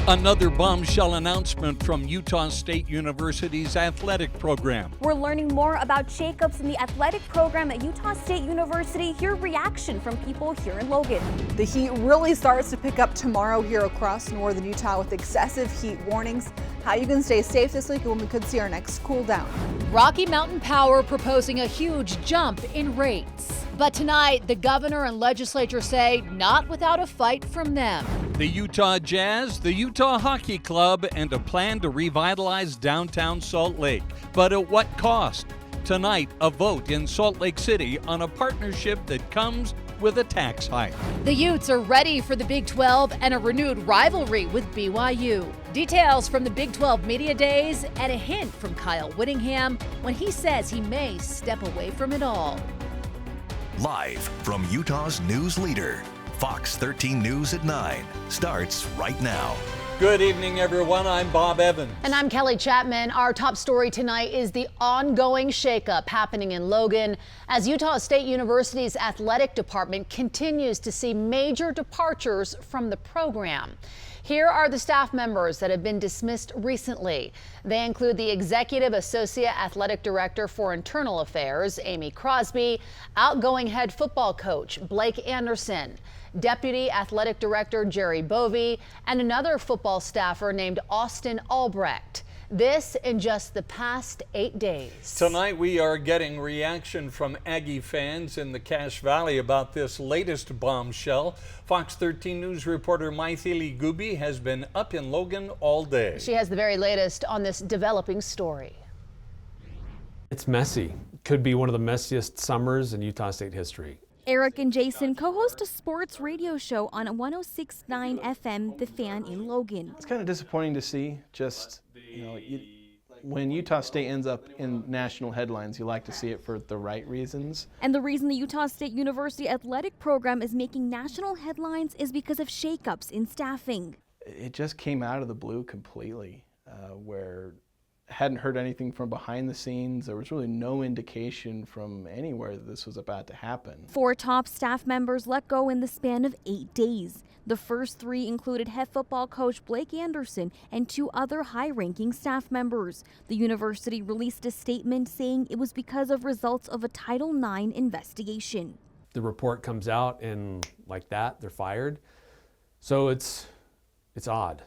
Another bombshell announcement from Utah State University's athletic program. We're learning more about shakeups in the athletic program at Utah State University. Hear reaction from people here in Logan. The heat really starts to pick up tomorrow here across northern Utah with excessive heat warnings. How you can stay safe this week when we could see our next cool down. Rocky Mountain Power proposing a huge jump in rates. But tonight, the governor and legislature say not without a fight from them. The Utah Jazz, the Utah Hockey Club, and a plan to revitalize downtown Salt Lake. But at what cost? Tonight, a vote in Salt Lake City on a partnership that comes with a tax hike. The Utes are ready for the Big 12 and a renewed rivalry with BYU. Details from the Big 12 Media Days and a hint from Kyle Whittingham when he says he may step away from it all. Live from Utah's news leader, Fox 13 News at 9 starts right now. Good evening, everyone. I'm Bob Evans. And I'm Kelly Chapman. Our top story tonight is the ongoing shakeup happening in Logan as Utah State University's athletic department continues to see major departures from the program. Here are the staff members that have been dismissed recently. They include the Executive Associate Athletic Director for Internal Affairs, Amy Crosby, outgoing head football coach, Blake Anderson, Deputy Athletic Director, Jerry Bovee, and another football staffer named Austin Albrecht. This in just the past 8 days. Tonight we are getting reaction from Aggie fans in the Cache Valley about this latest bombshell. Fox 13 News reporter Maithili Gubi has been up in Logan all day. She has the very latest on this developing story. It's messy. Could be one of the messiest summers in Utah State history. Eric and Jason co-host a sports radio show on 106.9 FM, The Fan in Logan. It's kind of disappointing to see. Just, when Utah State ends up in national headlines, you like to see it for the right reasons. And the reason the Utah State University athletic program is making national headlines is because of shakeups in staffing. It just came out of the blue completely, where hadn't heard anything from behind the scenes. There was really no indication from anywhere that this was about to happen. 4 top staff members let go in the span of 8 days. The first 3 included head football coach Blake Anderson and 2 other high-ranking staff members. The university released a statement saying it was because of results of a Title IX investigation. The report comes out and like that, they're fired. So it's odd.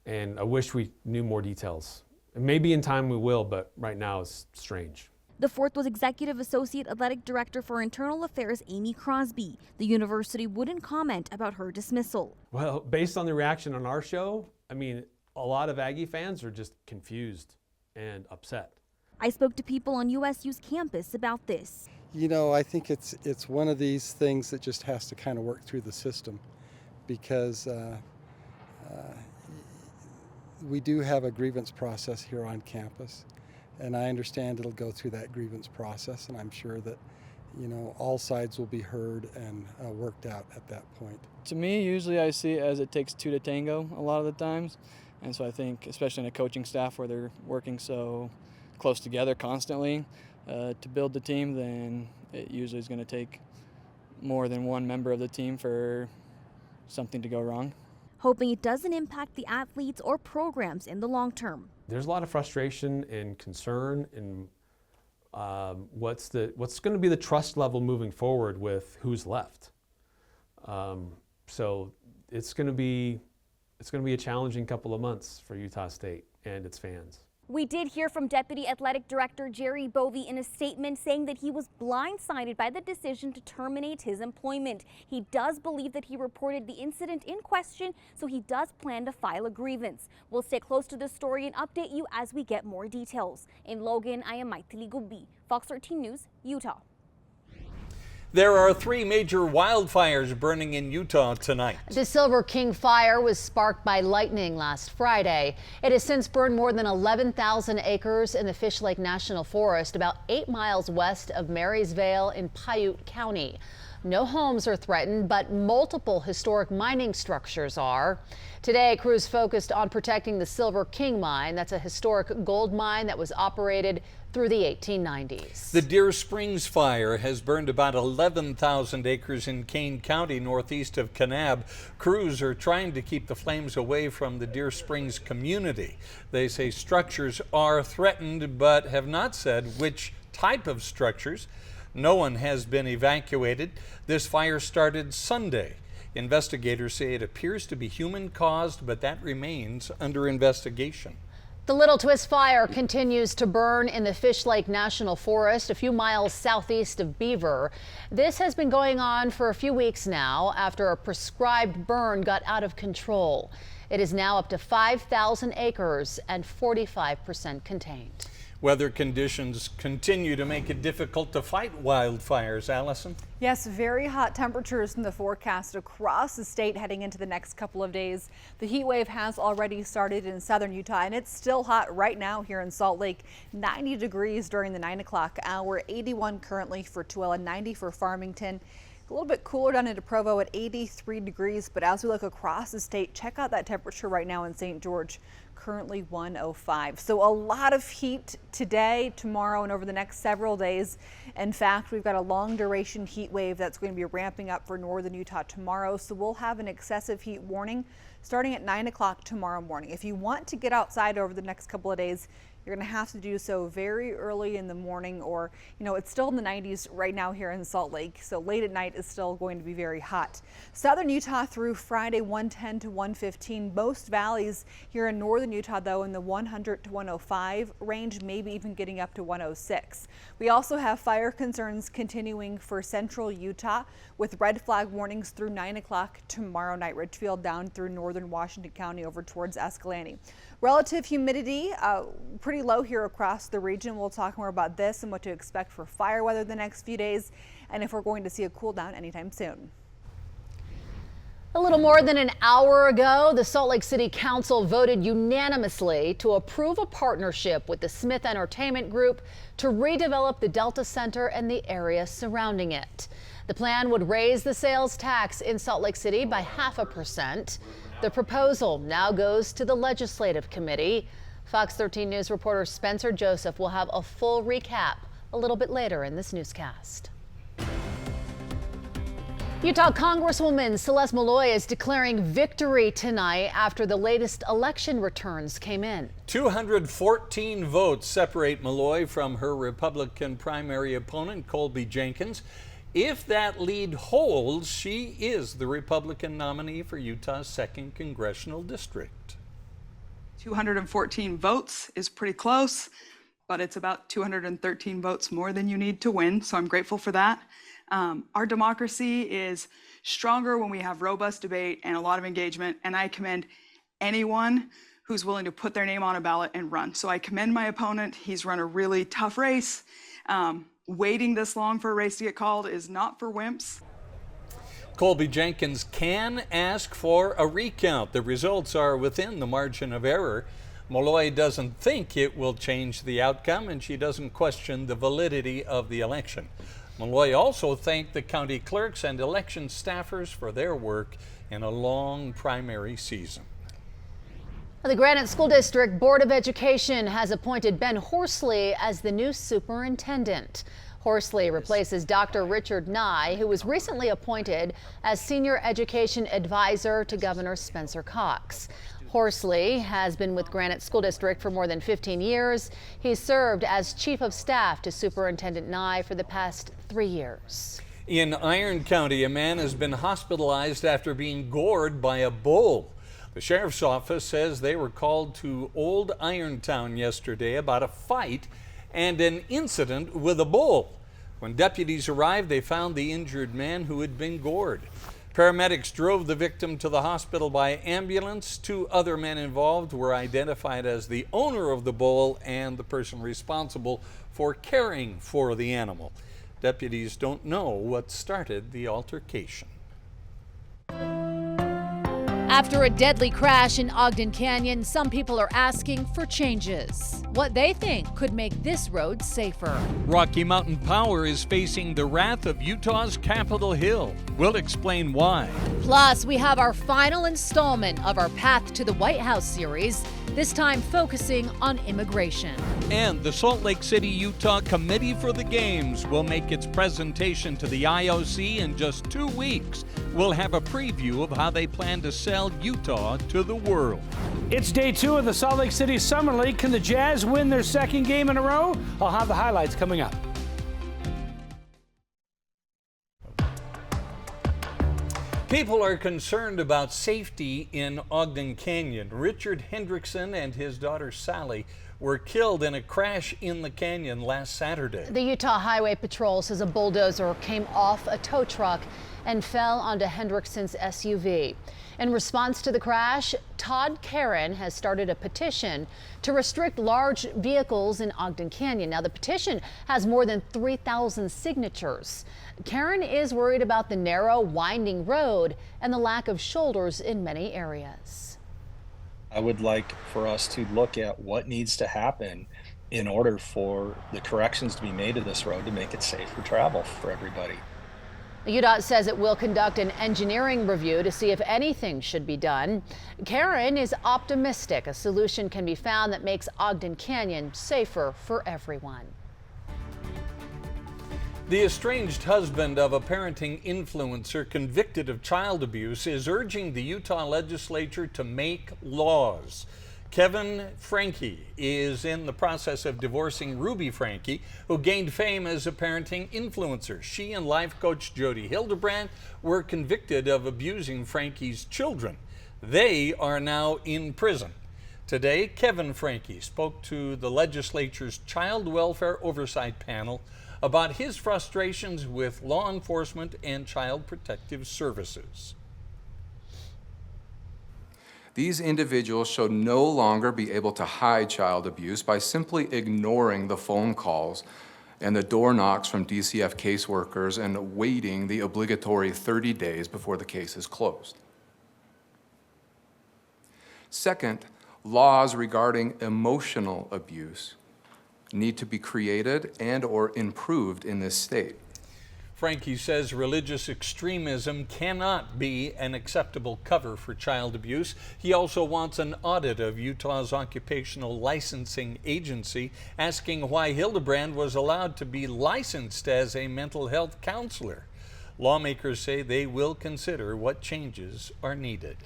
And I wish we knew more details. And maybe in time we will, but right now it's strange. The 4th was Executive Associate Athletic Director for Internal Affairs, Amy Crosby. The university wouldn't comment about her dismissal. Well, based on the reaction on our show, I mean, a lot of Aggie fans are just confused and upset. I spoke to people on USU's campus about this. I think it's one of these things that just has to kind of work through the system because we do have a grievance process here on campus, and I understand it'll go through that grievance process, and I'm sure that, all sides will be heard and worked out at that point. To me, usually I see it as it takes 2 to tango a lot of the times, and so I think, especially in a coaching staff where they're working so close together constantly to build the team, then it usually is going to take more than one member of the team for something to go wrong. Hoping it doesn't impact the athletes or programs in the long term. There's a lot of frustration and concern in what's going to be the trust level moving forward with who's left. So it's going to be a challenging couple of months for Utah State and its fans. We did hear from Deputy Athletic Director Jerry Bovee in a statement saying that he was blindsided by the decision to terminate his employment. He does believe that he reported the incident in question, so he does plan to file a grievance. We'll stay close to this story and update you as we get more details. In Logan, I am Maithili Gubi, Fox 13 News, Utah. There are 3 major wildfires burning in Utah tonight. The Silver King fire was sparked by lightning last Friday. It has since burned more than 11,000 acres in the Fish Lake National Forest, about 8 miles west of Marysvale in Piute County. No homes are threatened, but multiple historic mining structures are. Today, crews focused on protecting the Silver King mine. That's a historic gold mine that was operated through the 1890s. The Deer Springs fire has burned about 11,000 acres in Kane County, northeast of Kanab. Crews are trying to keep the flames away from the Deer Springs community. They say structures are threatened, but have not said which type of structures. No one has been evacuated. This fire started Sunday. Investigators say it appears to be human-caused, but that remains under investigation. The Little Twist fire continues to burn in the Fish Lake National Forest, a few miles southeast of Beaver. This has been going on for a few weeks now after a prescribed burn got out of control. It is now up to 5,000 acres and 45% contained. Weather conditions continue to make it difficult to fight wildfires. Allison? Yes, very hot temperatures in the forecast across the state heading into the next couple of days. The heat wave has already started in southern Utah, and it's still hot right now here in Salt Lake. 90 degrees during the 9 o'clock hour, 81 currently for Tooele, 90 for Farmington. A little bit cooler down into Provo at 83 degrees, but as we look across the state, check out that temperature right now in St. George. Currently 105. So a lot of heat today, tomorrow, and over the next several days. In fact, we've got a long duration heat wave that's going to be ramping up for northern Utah tomorrow. So we'll have an excessive heat warning starting at 9 o'clock tomorrow morning. If you want to get outside over the next couple of days, you're going to have to do so very early in the morning, or, it's still in the 90s right now here in Salt Lake. So late at night is still going to be very hot. Southern Utah through Friday, 110 to 115. Most valleys here in northern Utah, though, in the 100 to 105 range, maybe even getting up to 106. We also have fire concerns continuing for central Utah with red flag warnings through 9 o'clock tomorrow night. Ridgefield down through northern Washington County over towards Escalante. Relative humidity, pretty low here across the region. We'll talk more about this and what to expect for fire weather the next few days, and if we're going to see a cool down anytime soon. A little more than an hour ago, the Salt Lake City Council voted unanimously to approve a partnership with the Smith Entertainment Group to redevelop the Delta Center and the area surrounding it. The plan would raise the sales tax in Salt Lake City by 0.5%. The proposal now goes to the Legislative Committee. Fox 13 News reporter Spencer Joseph will have a full recap a little bit later in this newscast. Utah Congresswoman Celeste Malloy is declaring victory tonight after the latest election returns came in. 214 votes separate Malloy from her Republican primary opponent, Colby Jenkins. If that lead holds, she is the Republican nominee for Utah's 2nd Congressional District. 214 votes is pretty close, but it's about 213 votes more than you need to win, so I'm grateful for that. Our democracy is stronger when we have robust debate and a lot of engagement, and I commend anyone who's willing to put their name on a ballot and run. So I commend my opponent. He's run a really tough race. Waiting this long for a race to get called is not for wimps. Colby Jenkins can ask for a recount. The results are within the margin of error. Malloy doesn't think it will change the outcome, and she doesn't question the validity of the election. Malloy also thanked the county clerks and election staffers for their work in a long primary season. The Granite School District Board of Education has appointed Ben Horsley as the new superintendent. Horsley replaces Dr. Richard Nye, who was recently appointed as Senior Education Advisor to Governor Spencer Cox. Horsley has been with Granite School District for more than 15 years. He served as Chief of Staff to Superintendent Nye for the past 3 years. In Iron County, a man has been hospitalized after being gored by a bull. The sheriff's office says they were called to Old Irontown yesterday about a fight and an incident with a bull. When deputies arrived, they found the injured man who had been gored. Paramedics drove the victim to the hospital by ambulance. 2 other men involved were identified as the owner of the bull and the person responsible for caring for the animal. Deputies don't know what started the altercation. After a deadly crash in Ogden Canyon, some people are asking for changes. What they think could make this road safer. Rocky Mountain Power is facing the wrath of Utah's Capitol Hill. We'll explain why. Plus, we have our final installment of our Path to the White House series, this time focusing on immigration. And the Salt Lake City, Utah Committee for the Games will make its presentation to the IOC in just 2 weeks. We'll have a preview of how they plan to sell Utah to the world. It's day 2 of the Salt Lake City Summer League. Can the Jazz win their second game in a row? I'll have the highlights coming up. People are concerned about safety in Ogden Canyon. Richard Hendrickson and his daughter Sally were killed in a crash in the canyon last Saturday. The Utah Highway Patrol says a bulldozer came off a tow truck and fell onto Hendrickson's SUV. In response to the crash, Todd Karen has started a petition to restrict large vehicles in Ogden Canyon. Now, the petition has more than 3,000 signatures. Karen is worried about the narrow, winding road and the lack of shoulders in many areas. I would like for us to look at what needs to happen in order for the corrections to be made to this road to make it safe for travel for everybody. UDOT says it will conduct an engineering review to see if anything should be done. Karen is optimistic a solution can be found that makes Ogden Canyon safer for everyone. The estranged husband of a parenting influencer convicted of child abuse is urging the Utah legislature to make laws. Kevin Franke is in the process of divorcing Ruby Franke, who gained fame as a parenting influencer. She and life coach Jody Hildebrand were convicted of abusing Franke's children. They are now in prison. Today, Kevin Franke spoke to the legislature's Child Welfare Oversight Panel about his frustrations with law enforcement and child protective services. These individuals should no longer be able to hide child abuse by simply ignoring the phone calls and the door knocks from DCF caseworkers and waiting the obligatory 30 days before the case is closed. Second, laws regarding emotional abuse need to be created and/or improved in this state. Franke says religious extremism cannot be an acceptable cover for child abuse. He also wants an audit of Utah's occupational licensing agency, asking why Hildebrand was allowed to be licensed as a mental health counselor. Lawmakers say they will consider what changes are needed.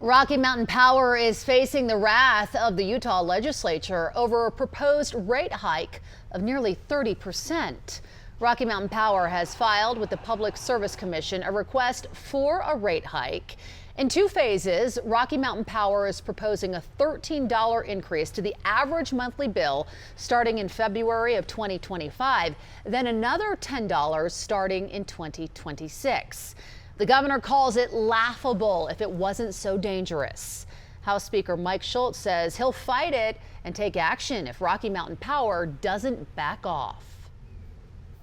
Rocky Mountain Power is facing the wrath of the Utah legislature over a proposed rate hike of nearly 30%. Rocky Mountain Power has filed with the Public Service Commission a request for a rate hike. In 2 phases, Rocky Mountain Power is proposing a $13 increase to the average monthly bill starting in February of 2025, then another $10 starting in 2026. The governor calls it laughable if it wasn't so dangerous. House Speaker Mike Schultz says he'll fight it and take action if Rocky Mountain Power doesn't back off.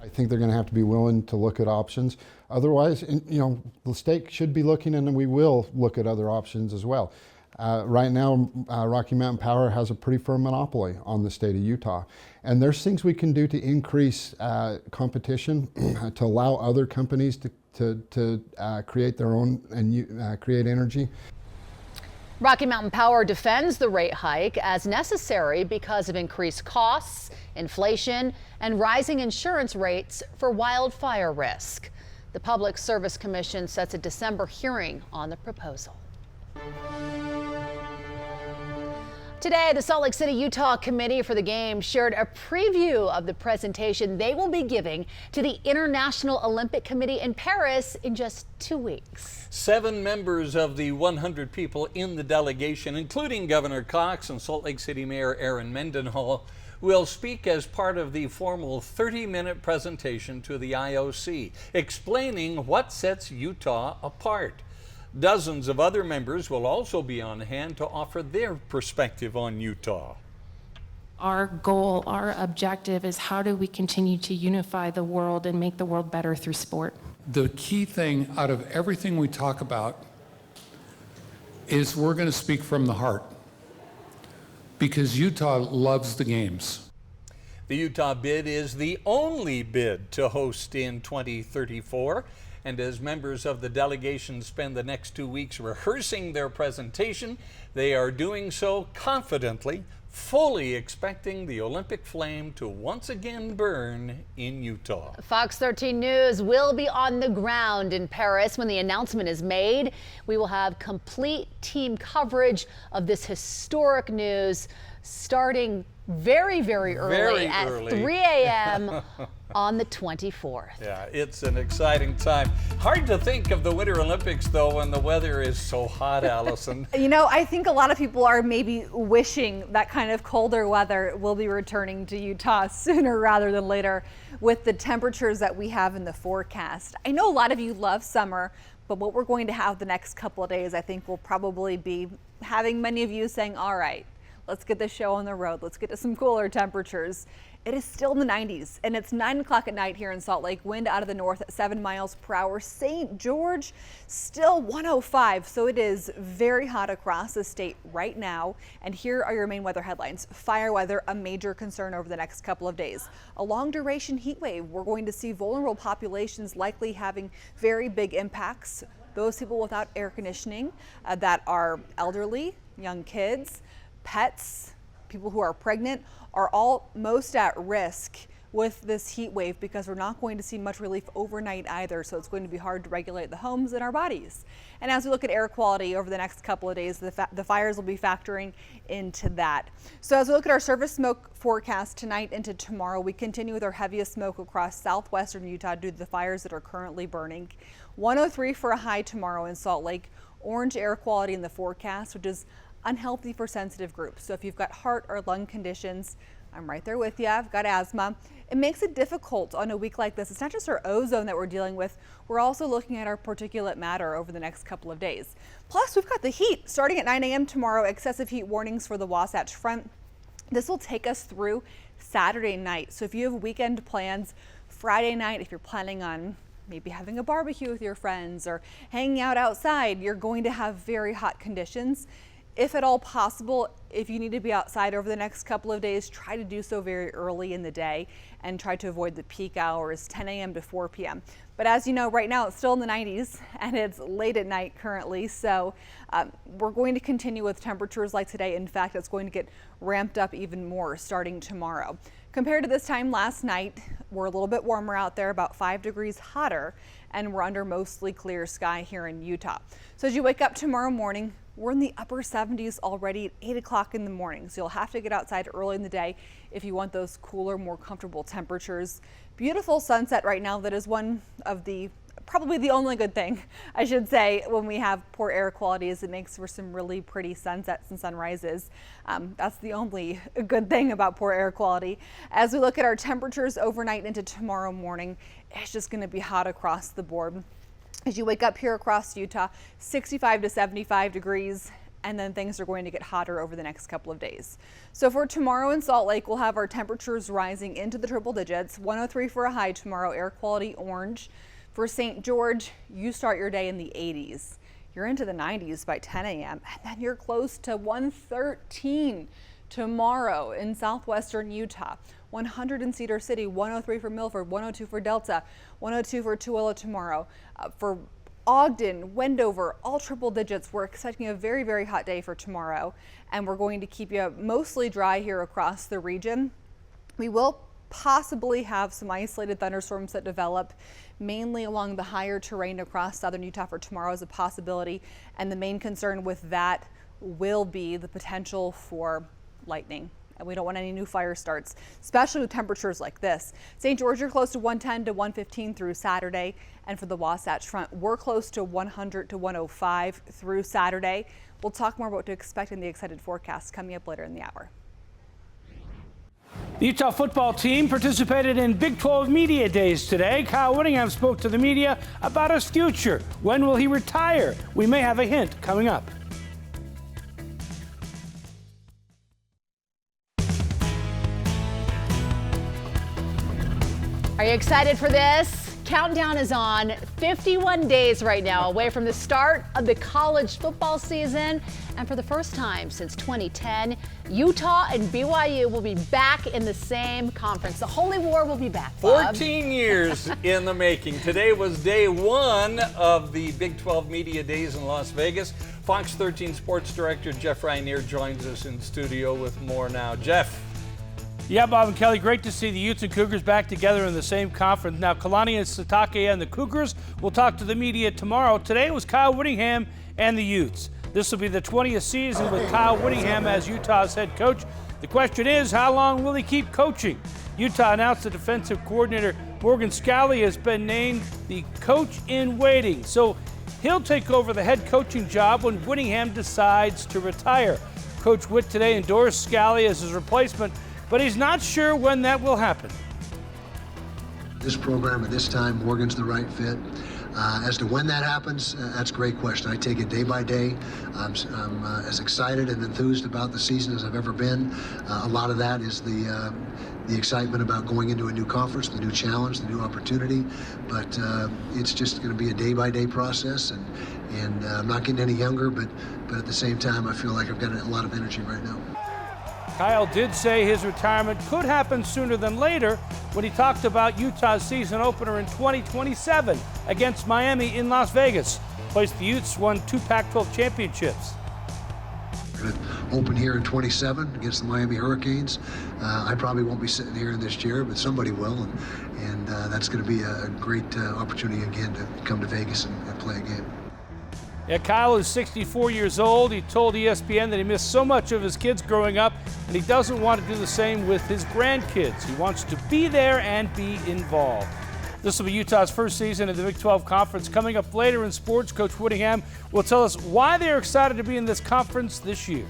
I think they're going to have to be willing to look at options. Otherwise, the state should be looking, and we will look at other options as well. Right now, Rocky Mountain Power has a pretty firm monopoly on the state of Utah. And there's things we can do to increase competition, to allow other companies to create their own and create energy. Rocky Mountain Power defends the rate hike as necessary because of increased costs, inflation, and rising insurance rates for wildfire risk. The Public Service Commission sets a December hearing on the proposal. Today, the Salt Lake City, Utah Committee for the Games shared a preview of the presentation they will be giving to the International Olympic Committee in Paris in just 2 weeks. 7 members of the 100 people in the delegation, including Governor Cox and Salt Lake City Mayor Aaron Mendenhall, will speak as part of the formal 30-minute presentation to the IOC, explaining what sets Utah apart. Dozens of other members will also be on hand to offer their perspective on Utah. Our goal, our objective is how do we continue to unify the world and make the world better through sport? The key thing out of everything we talk about is we're going to speak from the heart, because Utah loves the games. The Utah bid is the only bid to host in 2034. And as members of the delegation spend the next 2 weeks rehearsing their presentation, they are doing so confidently, fully expecting the Olympic flame to once again burn in Utah. Fox 13 News will be on the ground in Paris when the announcement is made. We will have complete team coverage of this historic news starting very early at 3 a.m. on the 24th. Yeah, it's an exciting time. Hard to think of the Winter Olympics, though, when the weather is so hot, Allison. You know, I think a lot of people are maybe wishing that kind of colder weather will be returning to Utah sooner rather than later with the temperatures that we have in the forecast. I know a lot of you love summer, but what we're going to have the next couple of days, I think, will probably be having many of you saying, all right, let's get this show on the road. Let's get to some cooler temperatures. It is still in the 90s, and it's 9 o'clock at night here in Salt Lake. Wind out of the north at 7 miles per hour. St. George still 105, so it is very hot across the state right now. And here are your main weather headlines. Fire weather, a major concern over the next couple of days. A long duration heat wave. We're going to see vulnerable populations likely having very big impacts. Those people without air conditioning that are elderly, young kids, pets, people who are pregnant are all most at risk with this heat wave because we're not going to see much relief overnight either. So it's going to be hard to regulate the homes and our bodies. And as we look at air quality over the next couple of days, the fires will be factoring into that. So as we look at our surface smoke forecast tonight into tomorrow, we continue with our heaviest smoke across southwestern Utah due to the fires that are currently burning. 103 for a high tomorrow in Salt Lake. Orange air quality in the forecast, which is unhealthy for sensitive groups. So if you've got heart or lung conditions, I'm right there with you. I've got asthma. It makes it difficult on a week like this. It's not just our ozone that we're dealing with. We're also looking at our particulate matter over the next couple of days. Plus, we've got the heat starting at 9 a.m. tomorrow. Excessive heat warnings for the Wasatch Front. This will take us through Saturday night. So if you have weekend plans, Friday night, if you're planning on maybe having a barbecue with your friends or hanging out outside, you're going to have very hot conditions. If at all possible, if you need to be outside over the next couple of days, try to do so very early in the day and try to avoid the peak hours, 10 a.m. to 4 p.m. But as you know, right now it's still in the 90s and it's late at night currently. So we're going to continue with temperatures like today. In fact, it's going to get ramped up even more starting tomorrow. Compared to this time last night, we're a little bit warmer out there, about 5 degrees hotter, and we're under mostly clear sky here in Utah. So as you wake up tomorrow morning, we're in the upper 70s already at 8 o'clock in the morning. So you'll have to get outside early in the day if you want those cooler, more comfortable temperatures. Beautiful sunset right now. That is one of the, probably the only good thing, I should say, when we have poor air quality is it makes for some really pretty sunsets and sunrises. That's the only good thing about poor air quality. As we look at our temperatures overnight into tomorrow morning, it's just going to be hot across the board. As you wake up here across Utah, 65 to 75 degrees, and then things are going to get hotter over the next couple of days. So for tomorrow in Salt Lake, we'll have our temperatures rising into the triple digits. 103 for a high tomorrow, air quality orange. For St. George, you start your day in the 80s. You're into the 90s by 10 a.m. and then you're close to 113 tomorrow in southwestern Utah. 100 in Cedar City, 103 for Milford, 102 for Delta, 102 for Tooele tomorrow. For Ogden, Wendover, all triple digits. We're expecting a very, very hot day for tomorrow, and we're going to keep you mostly dry here across the region. We will possibly have some isolated thunderstorms that develop mainly along the higher terrain across southern Utah for tomorrow is a possibility, and the main concern with that will be the potential for lightning. And we don't want any new fire starts, especially with temperatures like this. St. George, you're close to 110 to 115 through Saturday. And for the Wasatch Front, we're close to 100 to 105 through Saturday. We'll talk more about what to expect in the extended forecast coming up later in the hour. The Utah football team participated in Big 12 Media Days today. Kyle Whittingham spoke to the media about his future. When will he retire? We may have a hint coming up. Are you excited for this? countdown is on. 51 days right now away from the start of the college football season. And for the first time since 2010, Utah and BYU will be back in the same conference. The Holy War will be back, Bob. 14 years in the making. Today was day one of the Big 12 Media Days in Las Vegas. Fox 13 Sports Director Jeff Rainier joins us in studio with more now. Jeff. Yeah, Bob and Kelly, great to see the Utes and Cougars back together in the same conference. Now, Kalani and Sitake and the Cougars will talk to the media tomorrow. Today was Kyle Whittingham and the Utes. This will be the 20th season with Kyle Whittingham as Utah's head coach. The question is, how long will he keep coaching? Utah announced the defensive coordinator Morgan Scalley has been named the coach in waiting. So he'll take over the head coaching job when Whittingham decides to retire. Coach Witt today endorsed Scalley as his replacement, but he's not sure when that will happen. This program at this time, Morgan's the right fit. As to when that happens, that's a great question. I take it day by day. I'm as excited and enthused about the season as I've ever been. A lot of that is the excitement about going into a new conference, the new challenge, the new opportunity. But it's just going to be a day by day process, and I'm not getting any younger, but at the same time, I feel like I've got a lot of energy right now. Kyle did say his retirement could happen sooner than later when he talked about Utah's season opener in 2027 against Miami in Las Vegas. Place the Utes won 2 Pac-12 championships. We're going to open here in 27 against the Miami Hurricanes. I probably won't be sitting here in this chair, but somebody will, and that's going to be a great opportunity again to come to Vegas and play a game. Yeah, Kyle is 64 years old. He told ESPN that he missed so much of his kids growing up, and he doesn't want to do the same with his grandkids. He wants to be there and be involved. This will be Utah's first season in the Big 12 Conference. Coming up later in sports, Coach Whittingham will tell us why they're excited to be in this conference this year.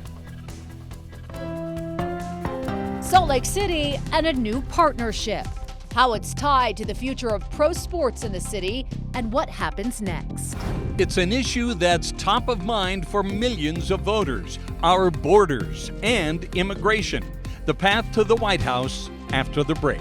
Salt Lake City and a new partnership. How it's tied to the future of pro sports in the city and what happens next. It's an issue that's top of mind for millions of voters, our borders and immigration. The path to the White House after the break.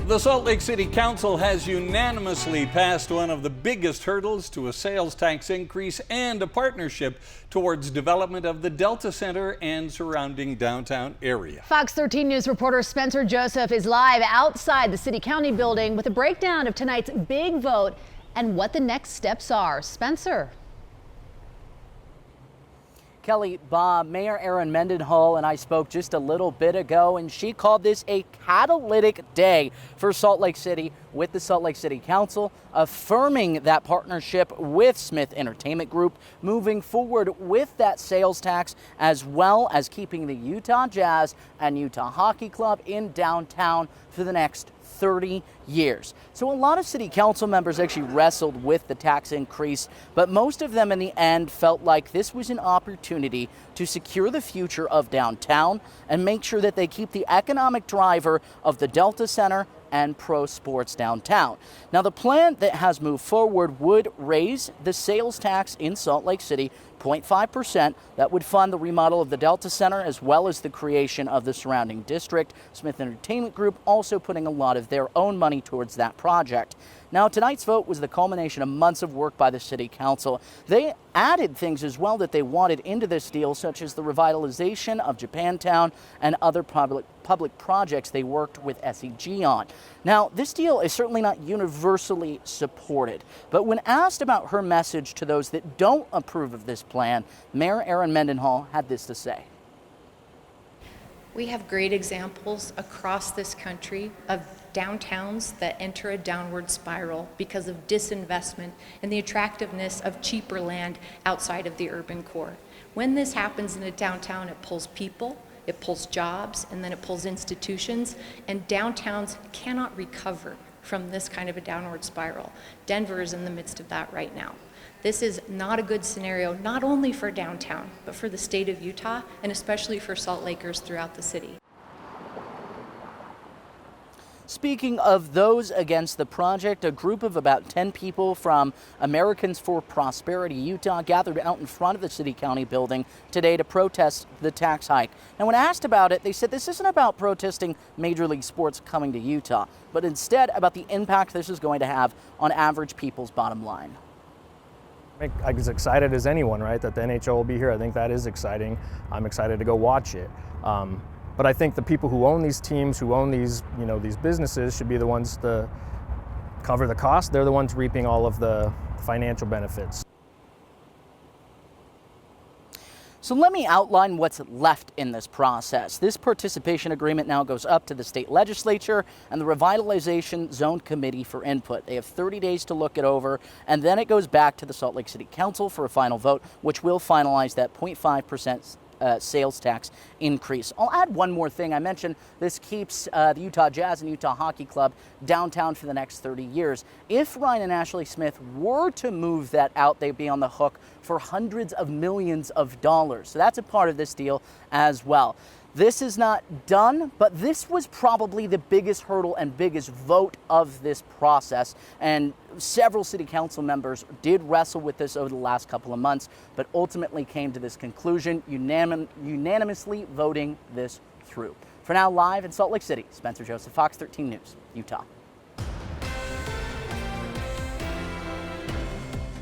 The Salt Lake City Council has unanimously passed one of the biggest hurdles to a sales tax increase and a partnership towards development of the Delta Center and surrounding downtown area. Fox 13 News reporter Spencer Joseph is live outside the City County building with a breakdown of tonight's big vote and what the next steps are. Spencer. Kelly, Bob, Mayor Erin Mendenhall and I spoke just a little bit ago, and she called this a catalytic day for Salt Lake City with the Salt Lake City Council, affirming that partnership with Smith Entertainment Group, moving forward with that sales tax, as well as keeping the Utah Jazz and Utah Hockey Club in downtown for the next 30 years. So a lot of city council members actually wrestled with the tax increase, but most of them in the end felt like this was an opportunity to secure the future of downtown and make sure that they keep the economic driver of the Delta Center and pro sports downtown. Now, the plan that has moved forward would raise the sales tax in Salt Lake City 0.5%. That would fund the remodel of the Delta Center as well as the creation of the surrounding district. Smith Entertainment Group also putting a lot of their own money towards that project. Now, tonight's vote was the culmination of months of work by the City Council. They added things as well that they wanted into this deal, such as the revitalization of Japantown and other public projects they worked with SEG on. Now, this deal is certainly not universally supported, but when asked about her message to those that don't approve of this plan, Mayor Erin Mendenhall had this to say. We have great examples across this country of downtowns that enter a downward spiral because of disinvestment and the attractiveness of cheaper land outside of the urban core. When this happens in a downtown, it pulls people, it pulls jobs, and then it pulls institutions, and downtowns cannot recover from this kind of a downward spiral. Denver is in the midst of that right now. This is not a good scenario, not only for downtown, but for the state of Utah, and especially for Salt Lakers throughout the city. Speaking of those against the project, a group of about 10 people from Americans for Prosperity Utah gathered out in front of the city-county building today to protest the tax hike. And when asked about it, they said this isn't about protesting Major League Sports coming to Utah, but instead about the impact this is going to have on average people's bottom line. I'm as excited as anyone, right, that the NHL will be here. I think that is exciting. I'm excited to go watch it. But I think the people who own these teams, who own these, these businesses, should be the ones to cover the cost. They're the ones reaping all of the financial benefits. So let me outline what's left in this process. This participation agreement now goes up to the state legislature and the Revitalization Zone Committee for input. They have 30 days to look it over, and then it goes back to the Salt Lake City Council for a final vote, which will finalize that 0.5% sales tax increase. I'll add one more thing. I mentioned this keeps the Utah Jazz and Utah Hockey Club downtown for the next 30 years. If Ryan and Ashley Smith were to move that out, they'd be on the hook for hundreds of millions of dollars. So that's a part of this deal as well. This is not done, but this was probably the biggest hurdle and biggest vote of this process. And several city council members did wrestle with this over the last couple of months, but ultimately came to this conclusion, unanimously voting this through. For now, live in Salt Lake City, Spencer Joseph, Fox 13 News, Utah.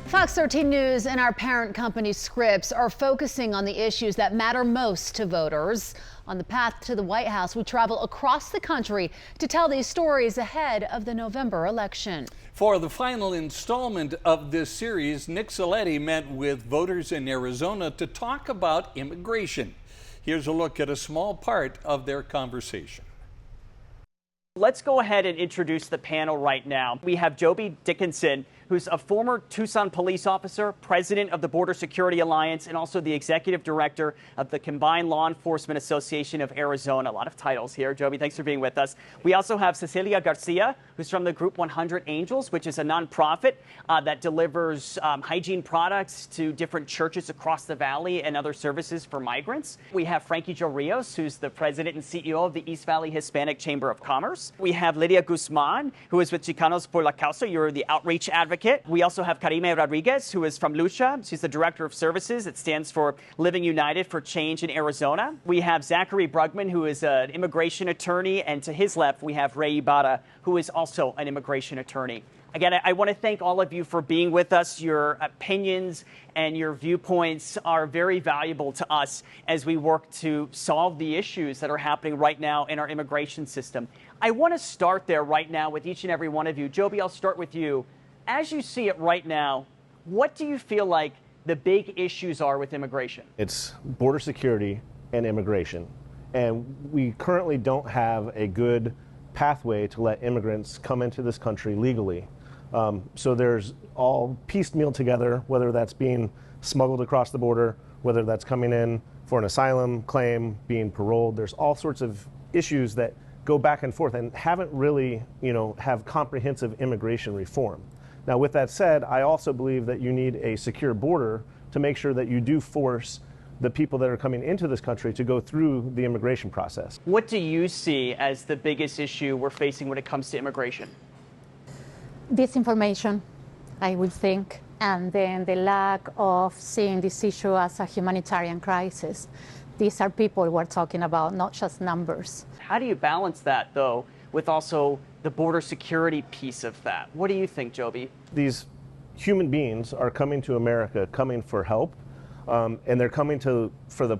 Fox 13 News and our parent company Scripps are focusing on the issues that matter most to voters. On the path to the White House, we travel across the country to tell these stories ahead of the November election. For the final installment of this series, Nick Saletti met with voters in Arizona to talk about immigration. Here's a look at a small part of their conversation. Let's go ahead and introduce the panel right now. We have Joby Dickinson, who's a former Tucson police officer, president of the Border Security Alliance, and also the executive director of the Combined Law Enforcement Association of Arizona. A lot of titles here. Joby, thanks for being with us. We also have Cecilia Garcia, who's from the group 100 Angels, which is a nonprofit that delivers hygiene products to different churches across the valley and other services for migrants. We have Frankie Jo Rios, who's the president and CEO of the East Valley Hispanic Chamber of Commerce. We have Lydia Guzman, who is with Chicanos por la Causa. You're the outreach advocate. We also have Karime Rodriguez, who is from Lucha. She's the Director of Services. It stands for Living United for Change in Arizona. We have Zachary Brugman, who is an immigration attorney. And to his left, we have Ray Ibarra, who is also an immigration attorney. Again, I want to thank all of you for being with us. Your opinions and your viewpoints are very valuable to us as we work to solve the issues that are happening right now in our immigration system. I want to start there right now with each and every one of you. Joby, I'll start with you. As you see it right now, what do you feel like the big issues are with immigration? It's border security and immigration. And we currently don't have a good pathway to let immigrants come into this country legally. So there's all piecemeal together, whether that's being smuggled across the border, whether that's coming in for an asylum claim, being paroled. There's all sorts of issues that go back and forth and haven't really, have comprehensive immigration reform. Now, with that said, I also believe that you need a secure border to make sure that you do force the people that are coming into this country to go through the immigration process. What do you see as the biggest issue we're facing when it comes to immigration? Disinformation, I would think, and then the lack of seeing this issue as a humanitarian crisis. These are people we're talking about, not just numbers. How do you balance that, though, with also the border security piece of that? What do you think, Joby? These human beings are coming to America, coming for help, and they're coming for the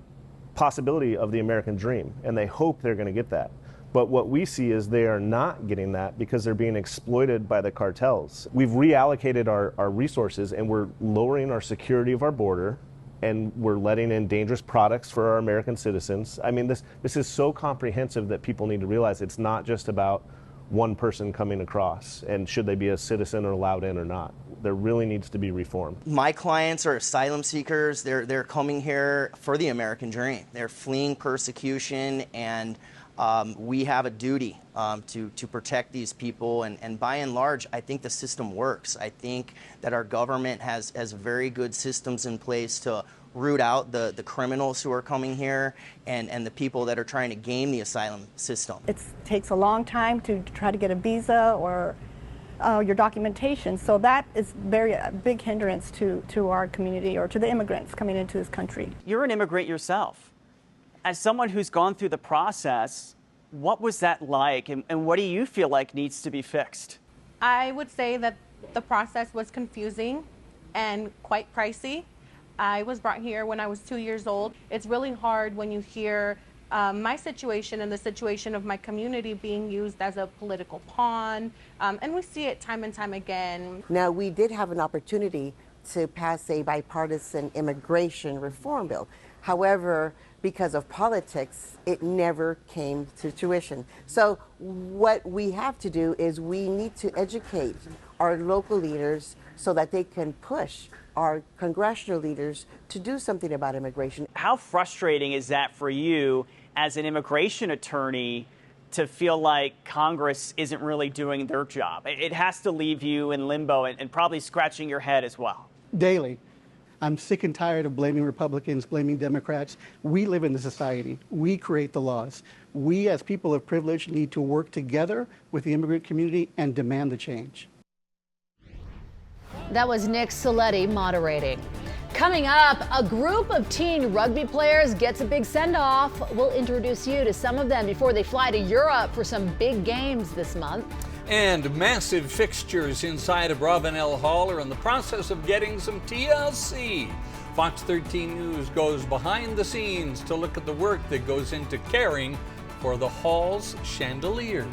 possibility of the American dream, and they hope they're going to get that. But what we see is they are not getting that because they're being exploited by the cartels. We've reallocated our resources, and we're lowering our security of our border, and we're letting in dangerous products for our American citizens. I mean, this is so comprehensive that people need to realize it's not just about one person coming across and should they be a citizen or allowed in or not. There really needs to be reform. My clients are asylum seekers. They're coming here for the American dream. They're fleeing persecution, and we have a duty to protect these people. And by and large, I think the system works. I think that our government has very good systems in place to root out the criminals who are coming here and the people that are trying to game the asylum system. It takes a long time to try to get a visa or your documentation, so that is a big hindrance to our community or to the immigrants coming into this country. You're an immigrant yourself. As someone who's gone through the process, what was that like, and what do you feel like needs to be fixed? I would say that the process was confusing and quite pricey. I was brought here when I was 2 years old. It's really hard when you hear my situation and the situation of my community being used as a political pawn, and we see it time and time again. Now, we did have an opportunity to pass a bipartisan immigration reform bill. However, because of politics, it never came to fruition. So what we have to do is we need to educate our local leaders so that they can push our congressional leaders to do something about immigration. How frustrating is that for you as an immigration attorney to feel like Congress isn't really doing their job? It has to leave you in limbo and probably scratching your head as well. Daily. I'm sick and tired of blaming Republicans, blaming Democrats. We live in the society. We create the laws. We, as people of privilege, need to work together with the immigrant community and demand the change. That was Nick Saletti moderating. Coming up, a group of teen rugby players gets a big send-off. We'll introduce you to some of them before they fly to Europe for some big games this month. And massive fixtures inside of Bravanel Hall are in the process of getting some TLC. Fox 13 News goes behind the scenes to look at the work that goes into caring for the hall's chandeliers.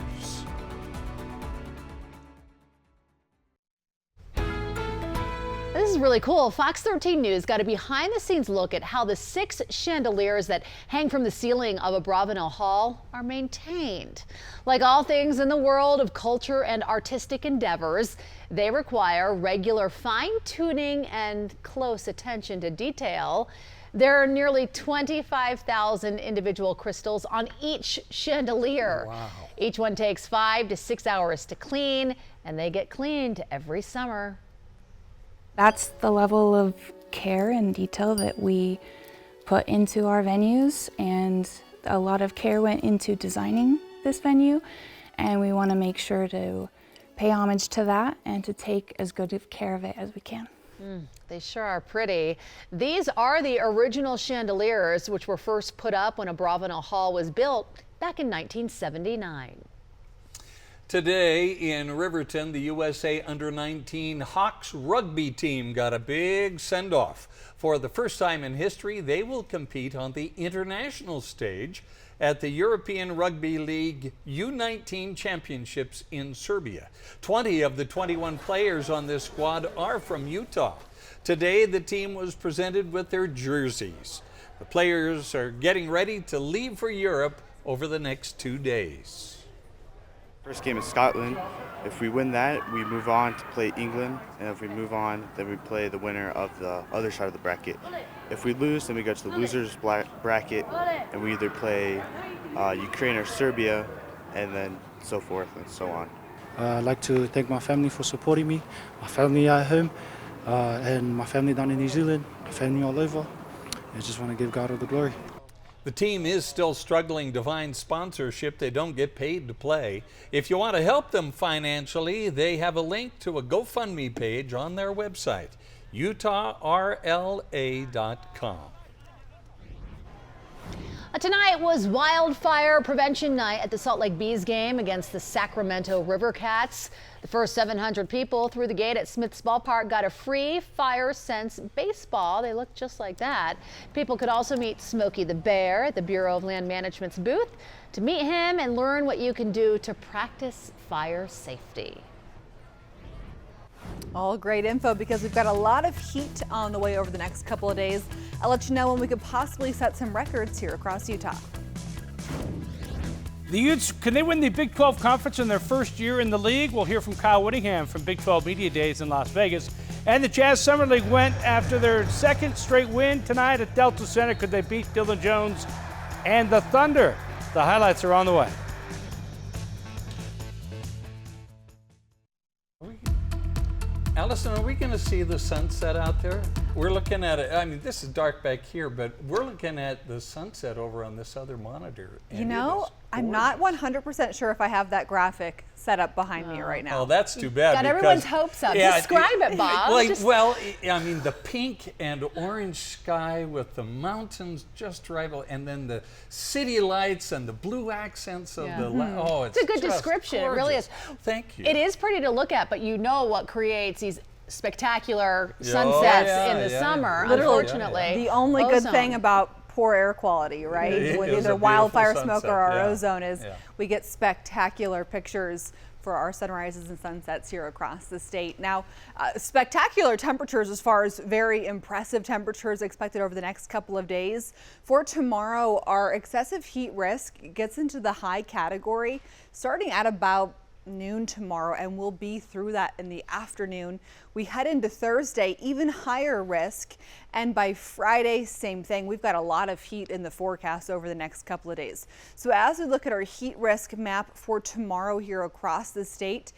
This is really cool. Fox 13 News got a behind-the-scenes look at how the 6 chandeliers that hang from the ceiling of a Bravanel Hall are maintained. Like all things in the world of culture and artistic endeavors, they require regular fine-tuning and close attention to detail. There are nearly 25,000 individual crystals on each chandelier. Wow. Each one takes 5 to 6 hours to clean, and they get cleaned every summer. That's the level of care and detail that we put into our venues, and a lot of care went into designing this venue, and we want to make sure to pay homage to that and to take as good of care of it as we can. They sure are pretty. These are the original chandeliers, which were first put up when a Bravanel Hall was built back in 1979. Today in Riverton, the USA Under-19 Hawks rugby team got a big send-off. For the first time in history, they will compete on the international stage at the European Rugby League U19 Championships in Serbia. 20 of the 21 players on this squad are from Utah. Today, the team was presented with their jerseys. The players are getting ready to leave for Europe over the next 2 days. First game is Scotland. If we win that, we move on to play England, and if we move on, then we play the winner of the other side of the bracket. If we lose, then we go to the losers bracket, and we either play Ukraine or Serbia, and then so forth and so on. I'd like to thank my family for supporting me, my family at home, and my family down in New Zealand, my family all over. I just want to give God all the glory. The team is still struggling to find sponsorship. They don't get paid to play. If you want to help them financially, they have a link to a GoFundMe page on their website, UtahRLA.com. Tonight was Wildfire Prevention Night at the Salt Lake Bees game against the Sacramento River Cats. The first 700 people through the gate at Smith's Ballpark got a free Fire Sense baseball. They look just like that. People could also meet Smokey the Bear at the Bureau of Land Management's booth to meet him and learn what you can do to practice fire safety. All great info, because we've got a lot of heat on the way over the next couple of days. I'll let you know when we could possibly set some records here across Utah. The Utes, can they win the Big 12 Conference in their first year in the league? We'll hear from Kyle Whittingham from Big 12 Media Days in Las Vegas. And the Jazz Summer League went after their second straight win tonight at Delta Center. Could they beat Dylan Jones and the Thunder? The highlights are on the way. Allison, are we going to see the sunset out there? We're looking at it. I mean, this is dark back here, but we're looking at the sunset over on this other monitor. You know, I'm not 100% sure if I have that graphic set up behind me right now. Oh, that's too bad. Got everyone's hopes up. Describe it, Bob. Well, I mean, the pink and orange sky with the mountains just right, and then the city lights and the blue accents of the. Oh, it's a good description. Gorgeous. It really is. Thank you. It is pretty to look at, but you know what creates these spectacular sunsets in the summer. Literally, unfortunately, the only good thing about poor air quality, right, with either wildfire smoke or our ozone is we get spectacular pictures for our sunrises and sunsets here across the state. Now, spectacular temperatures as far as very impressive temperatures expected over the next couple of days. For tomorrow, our excessive heat risk gets into the high category starting at about noon tomorrow, and we'll be through that in the afternoon. We head into Thursday, even higher risk, and by Friday, same thing. We've got a lot of heat in the forecast over the next couple of days. So as we look at our heat risk map for tomorrow here across the state,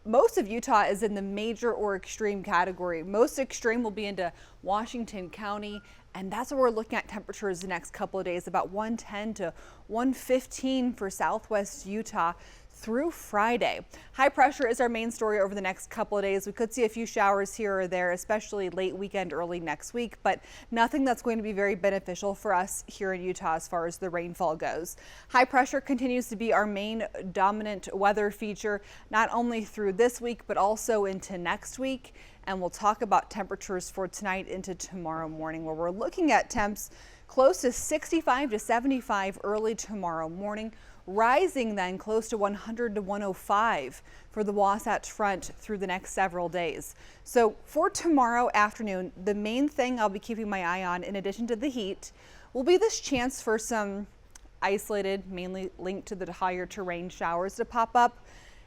most of Utah is in the major or extreme category. Most extreme will be into Washington County, and that's where we're looking at temperatures the next couple of days, about 110 to 115 for southwest Utah through Friday. High pressure is our main story over the next couple of days. We could see a few showers here or there, especially late weekend, early next week, but nothing that's going to be very beneficial for us here in Utah as far as the rainfall goes. High pressure continues to be our main dominant weather feature, not only through this week, but also into next week. And we'll talk about temperatures for tonight into tomorrow morning, where we're looking at temps close to 65 to 75 early tomorrow morning, rising then close to 100 to 105 for the Wasatch Front through the next several days. So for tomorrow afternoon, the main thing I'll be keeping my eye on, in addition to the heat, will be this chance for some isolated, mainly linked to the higher terrain showers to pop up.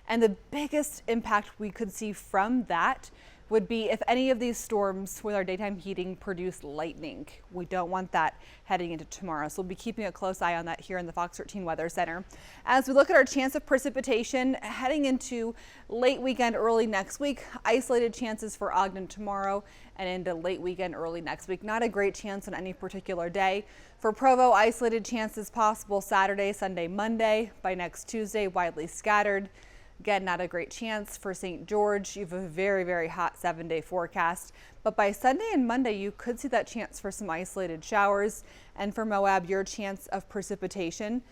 And the biggest impact we could see from that would be if any of these storms with our daytime heating produce lightning. We don't want that heading into tomorrow. So we'll be keeping a close eye on that here in the Fox 13 Weather Center. As we look at our chance of precipitation heading into late weekend, early next week, isolated chances for Ogden tomorrow and into late weekend, early next week. Not a great chance on any particular day. For Provo, isolated chances possible Saturday, Sunday, Monday. By next Tuesday, widely scattered. Again, not a great chance for St. George. You have a very, very hot 7-day forecast. But by Sunday and Monday, you could see that chance for some isolated showers. And for Moab, your chance of precipitation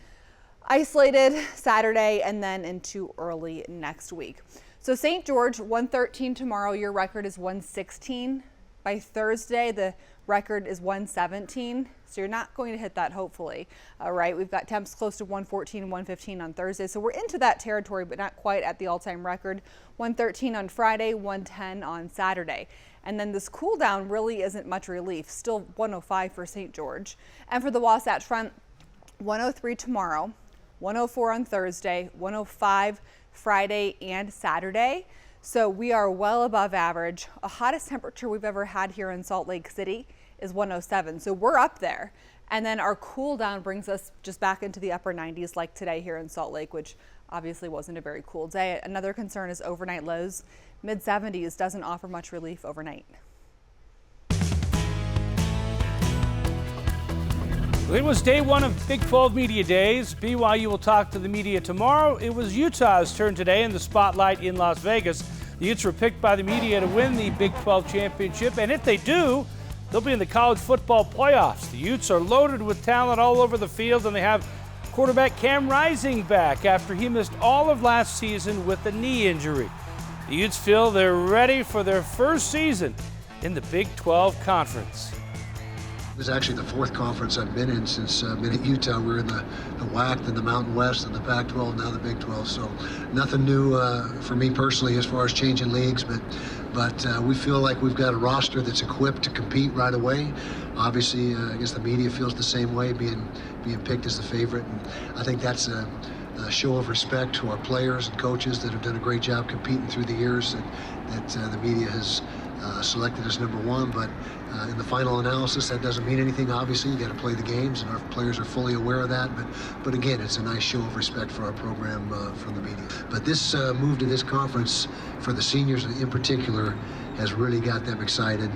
isolated Saturday and then into early next week. So St. George, 113 tomorrow. Your record is 116. By Thursday, the record is 117. So you're not going to hit that, hopefully. All right, we've got temps close to 114 and 115 on Thursday. So we're into that territory, but not quite at the all-time record. 113 on Friday, 110 on Saturday. And then this cool down really isn't much relief. Still 105 for St. George. And for the Wasatch Front, 103 tomorrow, 104 on Thursday, 105 Friday and Saturday. So we are well above average. The hottest temperature we've ever had here in Salt Lake City is 107. So we're up there. And then our cool down brings us just back into the upper 90s like today here in Salt Lake, which obviously wasn't a very cool day. Another concern is overnight lows. Mid 70s doesn't offer much relief overnight. It was day one of Big 12 Media Days. BYU will talk to the media tomorrow. It was Utah's turn today in the spotlight in Las Vegas. The Utes were picked by the media to win the Big 12 championship, and if they do, they'll be in the college football playoffs. The Utes are loaded with talent all over the field, and they have quarterback Cam Rising back after he missed all of last season with a knee injury. The Utes feel they're ready for their first season in the Big 12 Conference. This is actually the fourth conference I've been in since I've been at Utah. We were in the WAC, then the Mountain West, and the Pac-12, now the Big 12. So nothing new for me personally as far as changing leagues, but we feel like we've got a roster that's equipped to compete right away. Obviously, I guess the media feels the same way, being picked as the favorite. And I think that's a show of respect to our players and coaches that have done a great job competing through the years that the media has selected as number one. But in the final analysis, that doesn't mean anything. Obviously, you got to play the games, and our players are fully aware of that. But again, it's a nice show of respect for our program from the media. But this move to this conference for the seniors in particular has really got them excited.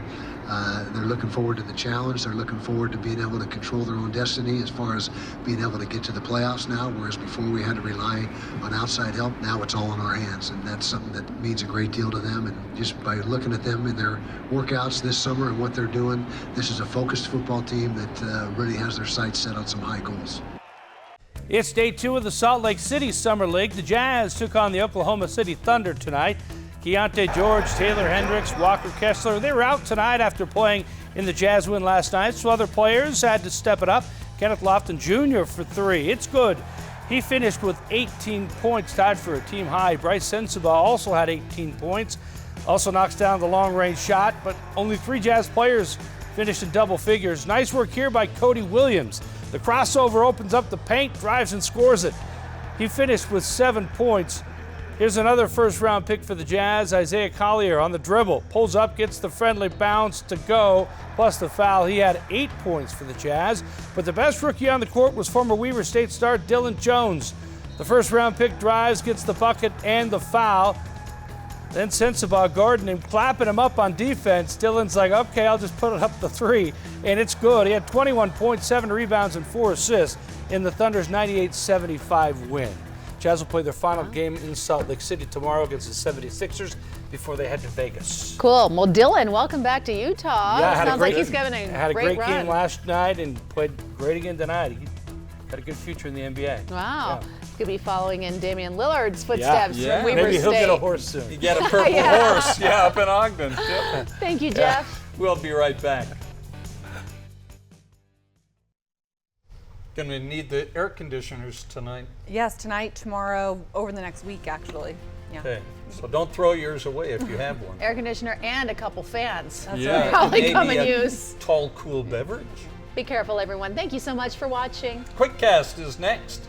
They're looking forward to the challenge. They're looking forward to being able to control their own destiny as far as being able to get to the playoffs now, whereas before we had to rely on outside help. Now it's all in our hands, and that's something that means a great deal to them. And just by looking at them in their workouts this summer and what they're doing, this is a focused football team that really has their sights set on some high goals. It's day 2 of the Salt Lake City Summer League. The Jazz took on the Oklahoma City Thunder tonight. Keontae George, Taylor Hendricks, Walker Kessler, they were out tonight after playing in the Jazz win last night. So other players had to step it up. Kenneth Lofton Jr. for 3. It's good. He finished with 18 points, tied for a team high. Bryce Sensabaugh also had 18 points. Also knocks down the long-range shot, but only 3 Jazz players finished in double figures. Nice work here by Cody Williams. The crossover opens up the paint, drives and scores it. He finished with 7 points. Here's another first-round pick for the Jazz, Isaiah Collier on the dribble. Pulls up, gets the friendly bounce to go, plus the foul. He had 8 points for the Jazz. But the best rookie on the court was former Weber State star Dylan Jones. The first-round pick drives, gets the bucket and the foul. Then Sensabaugh guarding him, clapping him up on defense. Dylan's like, okay, I'll just put it up the 3. And it's good. He had 21 points, 7 rebounds, and 4 assists in the Thunder's 98-75 win. Jazz will play their final game in Salt Lake City tomorrow against the 76ers before they head to Vegas. Cool. Well, Dylan, welcome back to Utah. Yeah, Sounds like he's having had a great run. game last night and played great again tonight. He got a good future in the NBA. Wow. Yeah. Could be following in Damian Lillard's footsteps from Weber Maybe he'll State. get a horse soon. You get a purple horse, up in Ogden. Yep. Thank you, Jeff. We'll be right back. Going to need the air conditioners tonight. Yes, tonight, tomorrow, over the next week, actually. Yeah. Okay, so don't throw yours away if you have one. Air conditioner and a couple fans. That's right. Probably Maybe come and a use. Tall, cool beverage. Be careful, everyone. Thank you so much for watching. QuickCast is next.